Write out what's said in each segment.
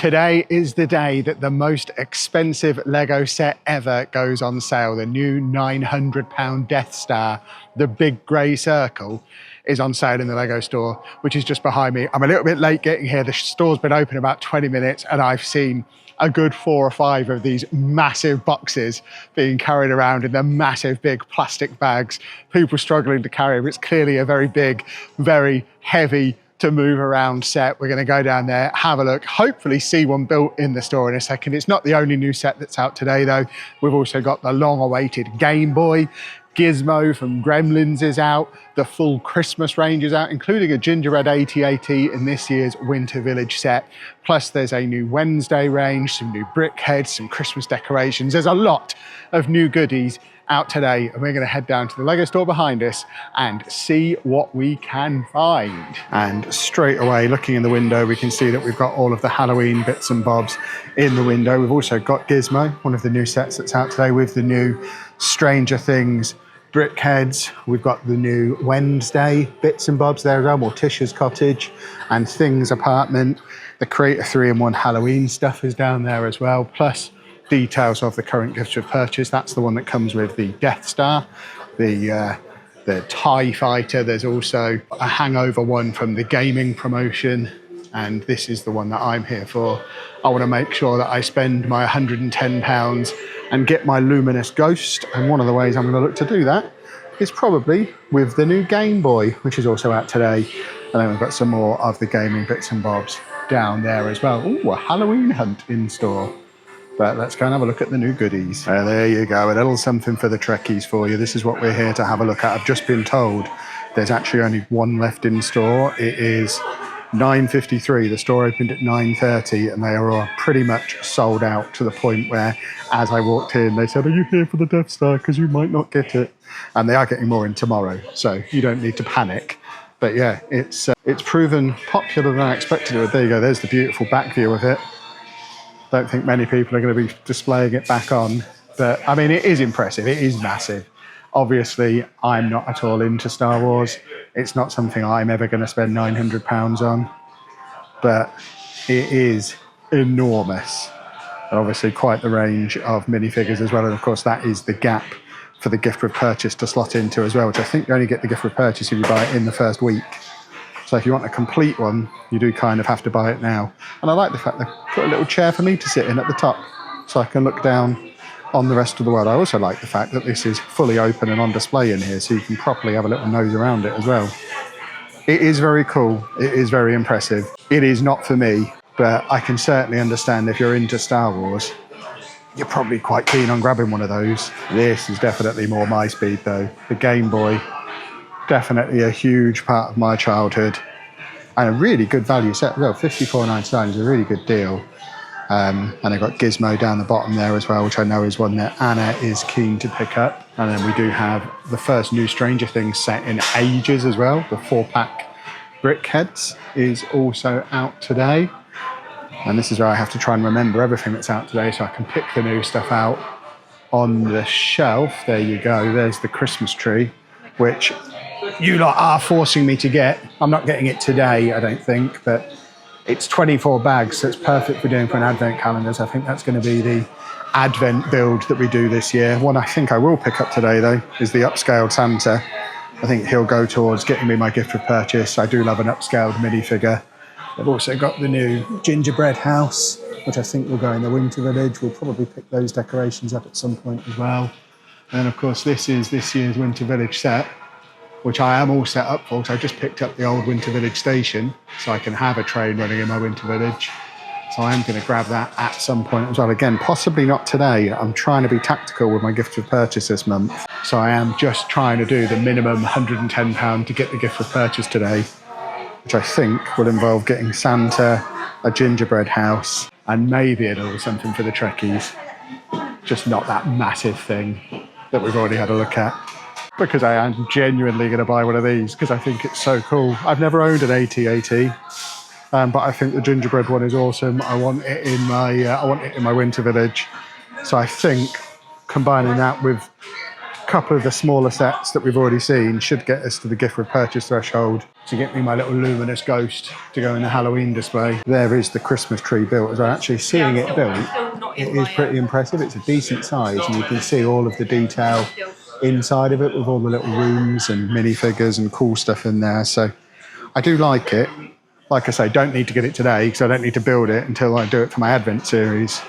Today is the day that the most expensive Lego set ever goes on sale. The new £900 Death Star, the big grey circle, is on sale in the Lego store, which is just behind me. I'm a little bit late getting here. The store's been open about 20 minutes and I've seen a good 4 or 5 of these massive boxes being carried around in the massive big plastic bags. People struggling to carry them. It's clearly a very big, very heavy to move around set. We're going to go down there, have a look, hopefully see one built in the store in a second. It's not the only new set that's out today though. We've also got the long awaited Game Boy. Gizmo from Gremlins is out. The full Christmas range is out, including a gingerbread AT-AT in this year's Winter Village set. Plus there's a new Wednesday range, some new brick heads, some Christmas decorations. There's a lot of new goodies out today, and we're going to head down to the Lego store behind us and see what we can find. And straight away, looking in the window, we can see that we've got all of the Halloween bits and bobs in the window. We've also got Gizmo, one of the new sets that's out today, with the new Stranger Things brick heads. We've got the new Wednesday bits and bobs there as well, Morticia's Cottage and Things apartment. The Creator 3-in-1 Halloween stuff is down there as well, plus details of the current gifts of purchase. That's the one that comes with the Death Star, the TIE Fighter. There's also a Hangover one from the gaming promotion, and this is the one that I'm here for. I want to make sure that I spend my £110 and get my luminous ghost, and one of the ways I'm going to look to do that is probably with the new Game Boy, which is also out today. And then we've got some more of the gaming bits and bobs down there as well. Ooh, a Halloween hunt in store. But let's go and have a look at the new goodies. There you go, a little something for the Trekkies for you. This is what we're here to have a look at. I've just been told there's actually only one left in store. It is 9:53. The store opened at 9:30 and they are all pretty much sold out, to the point where as I walked in, they said, "Are you here for the Death Star? Because you might not get it." And they are getting more in tomorrow, so you don't need to panic. But yeah, it's proven popular than I expected it would. There you go, there's the beautiful back view of it. Don't think many people are going to be displaying it back on, but I mean, it is impressive. It is massive. Obviously, I'm not at all into Star Wars. It's not something I'm ever going to spend £900 on, but it is enormous. And obviously, quite the range of minifigures as well. And of course, that is the gap for the gift with purchase to slot into as well, which I think you only get the gift with purchase if you buy it in the first week. So if you want a complete one, you do kind of have to buy it now. And I like the fact they put a little chair for me to sit in at the top, so I can look down on the rest of the world. I also like the fact that this is fully open and on display in here, so you can properly have a little nose around it as well. It is very cool. It is very impressive. It is not for me, but I can certainly understand if you're into Star Wars, you're probably quite keen on grabbing one of those. This is definitely more my speed though. The Game Boy, definitely a huge part of my childhood, and a really good value set. Well, $54.99 is a really good deal. And I've got Gizmo down the bottom there as well, which I know is one that Anna is keen to pick up. And then we do have the first new Stranger Things set in ages as well. The 4-pack brick heads is also out today. And this is where I have to try and remember everything that's out today so I can pick the new stuff out on the shelf. There you go. There's the Christmas tree, which you lot are forcing me to get. I'm not getting it today, I don't think, but it's 24 bags, so it's perfect for doing for an advent calendar. So I think that's going to be the advent build that we do this year. One I think I will pick up today, though, is the upscaled Santa. I think he'll go towards getting me my gift of purchase. I do love an upscaled minifigure. They've also got the new gingerbread house, which I think will go in the Winter Village. We'll probably pick those decorations up at some point as well. And then, of course, this is this year's Winter Village set, which I am all set up for. So I just picked up the old Winter Village station so I can have a train running in my Winter Village. So I am going to grab that at some point as well. Again, possibly not today. I'm trying to be tactical with my gift of purchase this month. So I am just trying to do the minimum £110 to get the gift of purchase today, which I think will involve getting Santa, a gingerbread house, and maybe a little something for the Trekkies. Just not that massive thing that we've already had a look at. Because I am genuinely going to buy one of these because I think it's so cool. I've never owned an AT-AT, but I think the gingerbread one is awesome. I want it in my Winter Village. So I think combining that with couple of the smaller sets that we've already seen should get us to the gift with purchase threshold to get me my little luminous ghost to go in the Halloween display. There is the Christmas tree built as well. Actually seeing it built, it is pretty impressive. It's a decent size and you can see all of the detail inside of it with all the little rooms and minifigures and cool stuff in there. So I do like it. Like I say, don't need to get it today because I don't need to build it until I do it for my Advent series.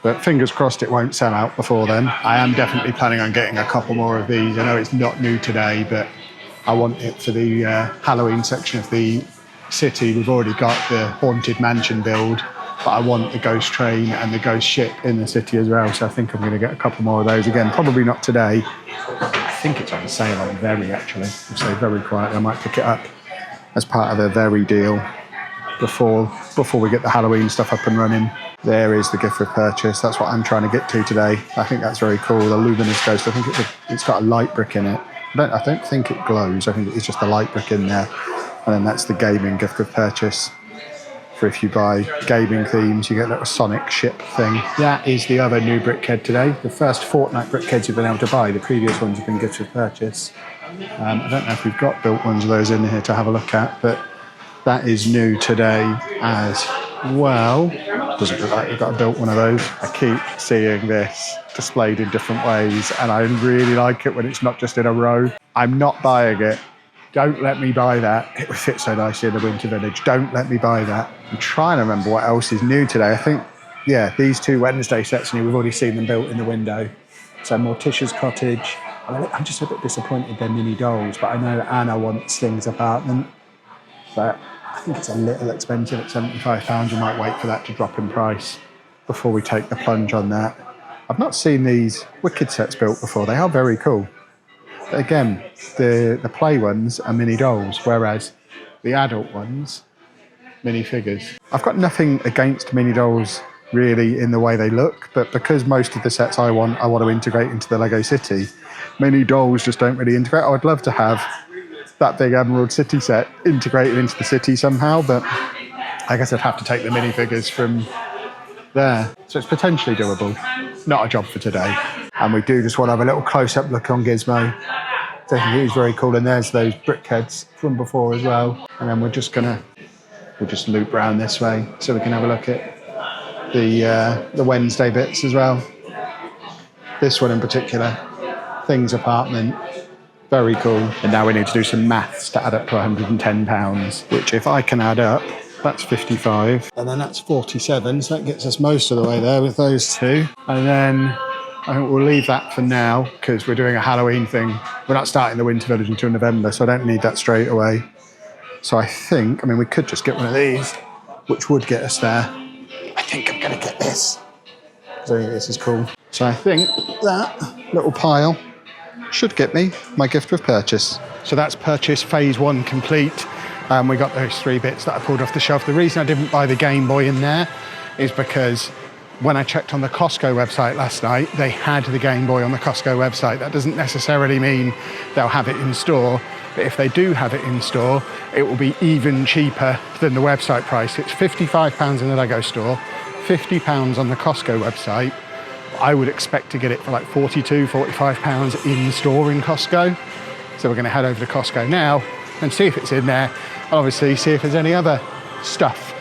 But fingers crossed it won't sell out before then. I am definitely planning on getting a couple more of these. I know it's not new today, but I want it for the Halloween section of the city. We've already got the Haunted Mansion build, but I want the ghost train and the ghost ship in the city as well. So I think I'm going to get a couple more of those again. Probably not today. I think it's on sale on Very, actually. I'll say very quietly. I might pick it up as part of a Very deal before we get the Halloween stuff up and running. There is the gift with purchase. That's what I'm trying to get to today. I think that's very cool. The luminous ghost. I think it's got a light brick in it. I don't think it glows. I think it's just a light brick in there. And then that's the gaming gift with purchase. For if you buy gaming themes, you get a little Sonic ship thing. That is the other new brickhead today. The first Fortnite brickheads you've been able to buy. The previous ones have been gifts with purchase. I don't know if we've got built ones of those in here to have a look at, but that is new today as well. Doesn't look like we've got a built one of those. I keep seeing this displayed in different ways and I really like it when it's not just in a row. I'm not buying it. Don't let me buy that. It would fit so nicely in the Winter Village. Don't let me buy that. I'm trying to remember what else is new today. I think, yeah, these two Wednesday sets, we've already seen them built in the window. So Morticia's Cottage. I'm just a bit disappointed they're mini dolls, but I know Anna wants Sting's apartment. But I think it's a little expensive at £75. We might wait for that to drop in price before we take the plunge on that. I've not seen these Wicked sets built before. They are very cool. But again, the play ones are mini dolls, whereas the adult ones, mini figures. I've got nothing against mini dolls really in the way they look, but because most of the sets I want to integrate into the Lego City, mini dolls just don't really integrate. I would love to have that big Emerald City set integrated into the city somehow, but I guess I'd have to take the minifigures from there. So it's potentially doable. Not a job for today. And we do just want to have a little close-up look on Gizmo. I think he's very cool. And there's those brickheads from before as well. And then we'll just loop round this way so we can have a look at the Wednesday bits as well. This one in particular, Things Apartment. Very cool. And now we need to do some maths to add up to £110, which if I can add up, that's 55. And then that's 47. So that gets us most of the way there with those two. And then I think we'll leave that for now because we're doing a Halloween thing. We're not starting the Winter Village until November, so I don't need that straight away. So I think, we could just get one of these, which would get us there. I think I'm going to get this because I think this is cool. So I think that little pile should get me my gift with purchase. So that's purchase phase 1 complete. We got those 3 bits that I pulled off the shelf. The reason I didn't buy the Game Boy in there is because when I checked on the Costco website last night, they had the Game Boy on the Costco website. That doesn't necessarily mean they'll have it in store, but if they do have it in store, it will be even cheaper than the website price. It's £55 in the Lego store, £50 on the Costco website. I would expect to get it for like £42, £45 in store in Costco. So we're going to head over to Costco now and see if it's in there. And obviously see if there's any other stuff.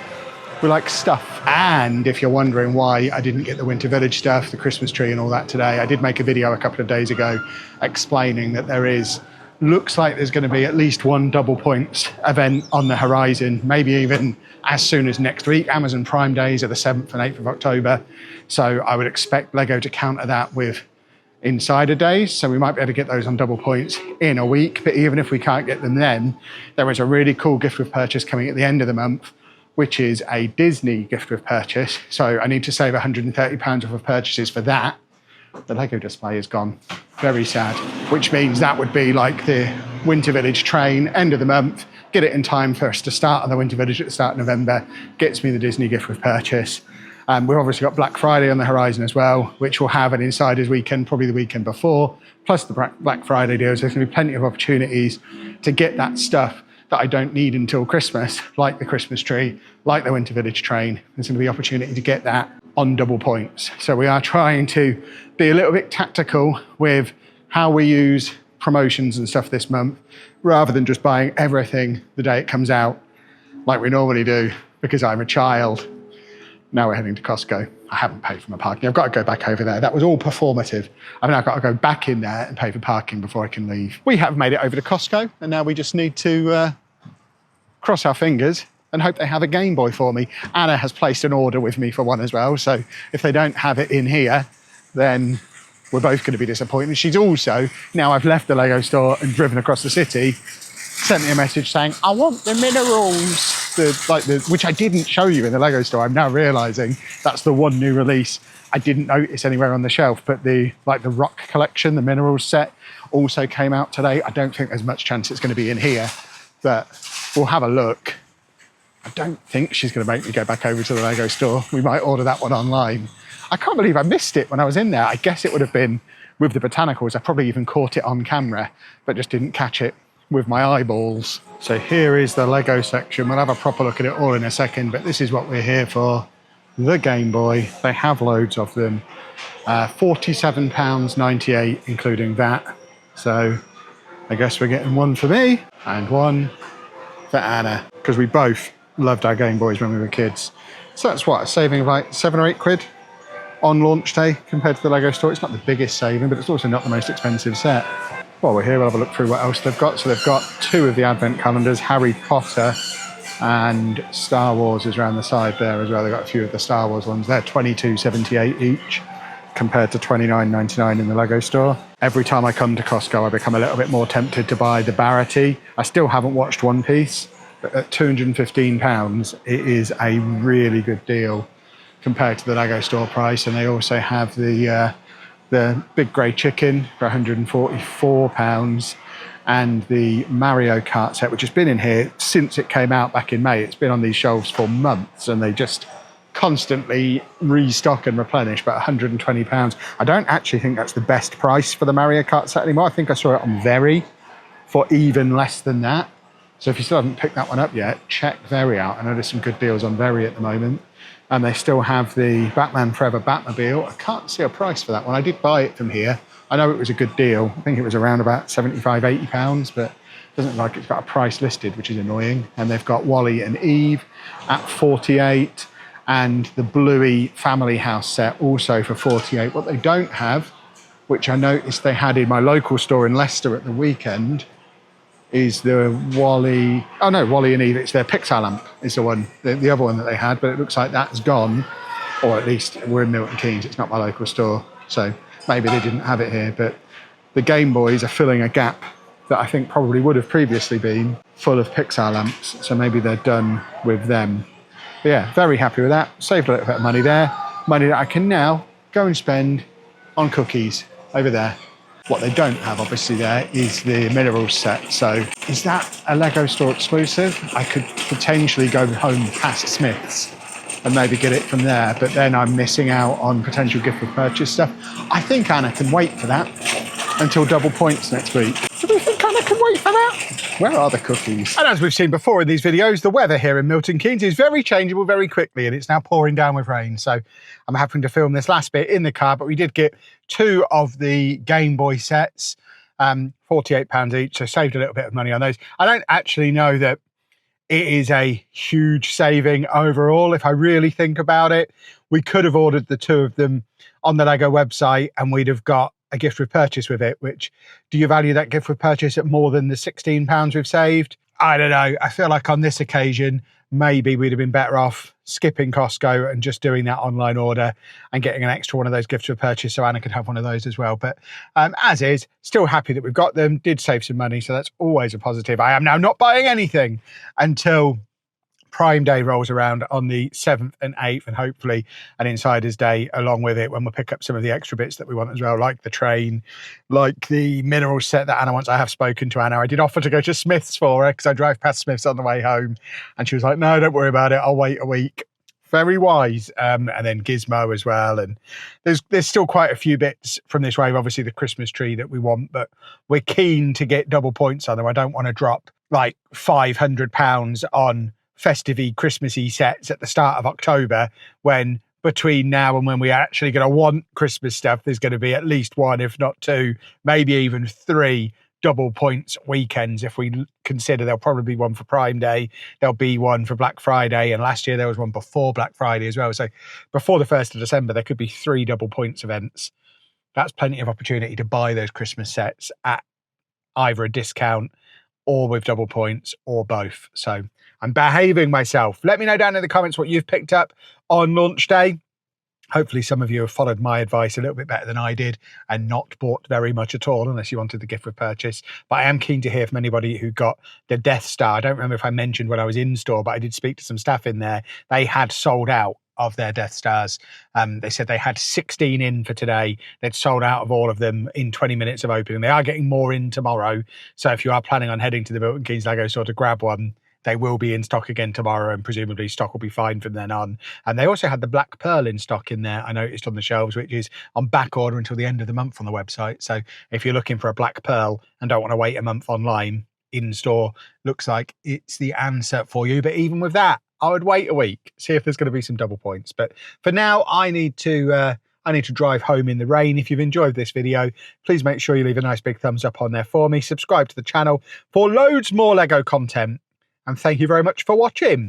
We like stuff. And if you're wondering why I didn't get the Winter Village stuff, the Christmas tree and all that today, I did make a video a couple of days ago explaining that looks like there's going to be at least one double points event on the horizon, maybe even as soon as next week. Amazon Prime Days are the 7th and 8th of October. So I would expect Lego to counter that with Insider Days. So we might be able to get those on double points in a week. But even if we can't get them then, there is a really cool gift with purchase coming at the end of the month, which is a Disney gift with purchase. So I need to save £130 worth of purchases for that. The Lego display is gone. Very sad. Which means that would be like the Winter Village train, end of the month, get it in time for us to start on the Winter Village at the start of November, gets me the Disney gift with purchase. We've obviously got Black Friday on the horizon as well, which will have an Insiders weekend, probably the weekend before, plus the Black Friday deals. There's going to be plenty of opportunities to get that stuff that I don't need until Christmas, like the Christmas tree, like the Winter Village train. There's going to be opportunity to get that on double points. So we are trying to be a little bit tactical with how we use promotions and stuff this month, rather than just buying everything the day it comes out like we normally do because I'm a child. Now we're heading to Costco. I haven't paid for my parking. I've got to go back over there. That was all performative. I've now got to go back in there and pay for parking before I can leave. We have made it over to Costco, and now we just need to cross our fingers and hope they have a Game Boy for me. Anna has placed an order with me for one as well, so if they don't have it in here, then we're both going to be disappointed. She's also, now I've left the Lego store and driven across the city, sent me a message saying, I want the minerals. Which I didn't show you in the Lego store. I'm now realizing that's the one new release I didn't notice anywhere on the shelf, but the rock collection, the minerals set, also came out today. I don't think there's much chance it's going to be in here, but we'll have a look. I don't think she's going to make me go back over to the Lego store. We might order that one online. I can't believe I missed it when I was in there. I guess it would have been with the botanicals. I probably even caught it on camera, but just didn't catch it with my eyeballs. So here is the Lego section. We'll have a proper look at it all in a second, but this is what we're here for. The Game Boy. They have loads of them. £47.98 including that. So I guess we're getting one for me and one for Anna, because we both loved our Game Boys when we were kids. So that's what, a saving of like £7 or £8 on launch day compared to the Lego store. It's not the biggest saving, but it's also not the most expensive set. While we're here, we'll have a look through what else they've got. So they've got 2 of the advent calendars, Harry Potter and Star Wars is around the side there as well. They've got a few of the Star Wars ones. They're $22.78 each compared to $29.99 in the Lego store. Every time I come to Costco, I become a little bit more tempted to buy the Barity. I still haven't watched One Piece, but at £215, it is a really good deal compared to the Lego store price. And they also have the Big Grey Chicken for £144, and the Mario Kart set, which has been in here since it came out back in May. It's been on these shelves for months, and they just constantly restock and replenish, but £120. I don't actually think that's the best price for the Mario Kart set anymore. I think I saw it on Very for even less than that. So if you still haven't picked that one up yet, check Very out. I know there's some good deals on Very at the moment. And they still have the Batman Forever Batmobile. I can't see a price for that one. I did buy it from here. I know it was a good deal. I think it was around about £75–80, but it doesn't look like it's got a price listed, which is annoying. And they've got Wally and Eve at $48, and the Bluey Family House set also for $48. What they don't have, which I noticed they had in my local store in Leicester at the weekend, is the Wally and Eve. It's their Pixar lamp is the one, the other one that they had, but it looks like that's gone, or at least we're in Milton Keynes. It's not my local store, so maybe they didn't have it here. But the Game Boys are filling a gap that I think probably would have previously been full of Pixar lamps, so maybe they're done with them. But yeah, very happy with that. Saved a little bit of money there, money that I can now go and spend on cookies over there. What they don't have, obviously, there is the minerals set. So is that a Lego store exclusive? I could potentially go home past Smith's and maybe get it from there, but then I'm missing out on potential gift with purchase stuff. I think Anna can wait for that until double points next week. Do we think Anna can wait for that? Where are the cookies? And as we've seen before in these videos, the weather here in Milton Keynes is very changeable very quickly, and it's now pouring down with rain. So I'm having to film this last bit in the car, but we did get 2 of the Game Boy sets, £48 each, so saved a little bit of money on those. I don't actually know that it is a huge saving overall. If I really think about it, we could have ordered the 2 of them on the Lego website and we'd have got a gift with purchase with it, which, do you value that gift with purchase at more than the £16 we've saved? I don't know. I feel like on this occasion, maybe we'd have been better off skipping Costco and just doing that online order and getting an extra one of those gifts with purchase so Anna could have one of those as well. But as is, still happy that we've got them, did save some money, so that's always a positive. I am now not buying anything until Prime Day rolls around on the 7th and 8th, and hopefully an Insider's Day along with it, when we'll pick up some of the extra bits that we want as well, like the train, like the mineral set that Anna wants. I have spoken to Anna. I did offer to go to Smith's for her because I drive past Smith's on the way home, and she was like, no, don't worry about it, I'll wait a week. Very wise. And then Gizmo as well. And there's still quite a few bits from this wave. Obviously the Christmas tree that we want, but we're keen to get double points on them. I don't want to drop like £500 on festive-y, Christmassy sets at the start of October when between now and when we are actually going to want Christmas stuff, there's going to be at least one, if not two, maybe even three double points weekends. If we consider there'll probably be one for Prime Day, there'll be one for Black Friday, and last year there was one before Black Friday as well. So before the 1st of December, there could be 3 double points events. That's plenty of opportunity to buy those Christmas sets at either a discount or with double points or both. So I'm behaving myself. Let me know down in the comments what you've picked up on launch day. Hopefully some of you have followed my advice a little bit better than I did and not bought very much at all, unless you wanted the gift with purchase. But I am keen to hear from anybody who got the Death Star. I don't remember if I mentioned when I was in store, but I did speak to some staff in there. They had sold out of their Death Stars. They said they had 16 in for today. They'd sold out of all of them in 20 minutes of opening. They are getting more in tomorrow. So if you are planning on heading to the Milton Keynes Lego store to grab one, they will be in stock again tomorrow, and presumably stock will be fine from then on. And they also had the Black Pearl in stock in there, I noticed on the shelves, which is on back order until the end of the month on the website. So if you're looking for a Black Pearl and don't want to wait a month online, in store looks like it's the answer for you. But even with that, I would wait a week, see if there's going to be some double points. But for now, I need to drive home in the rain. If you've enjoyed this video, please make sure you leave a nice big thumbs up on there for me. Subscribe to the channel for loads more Lego content. And thank you very much for watching.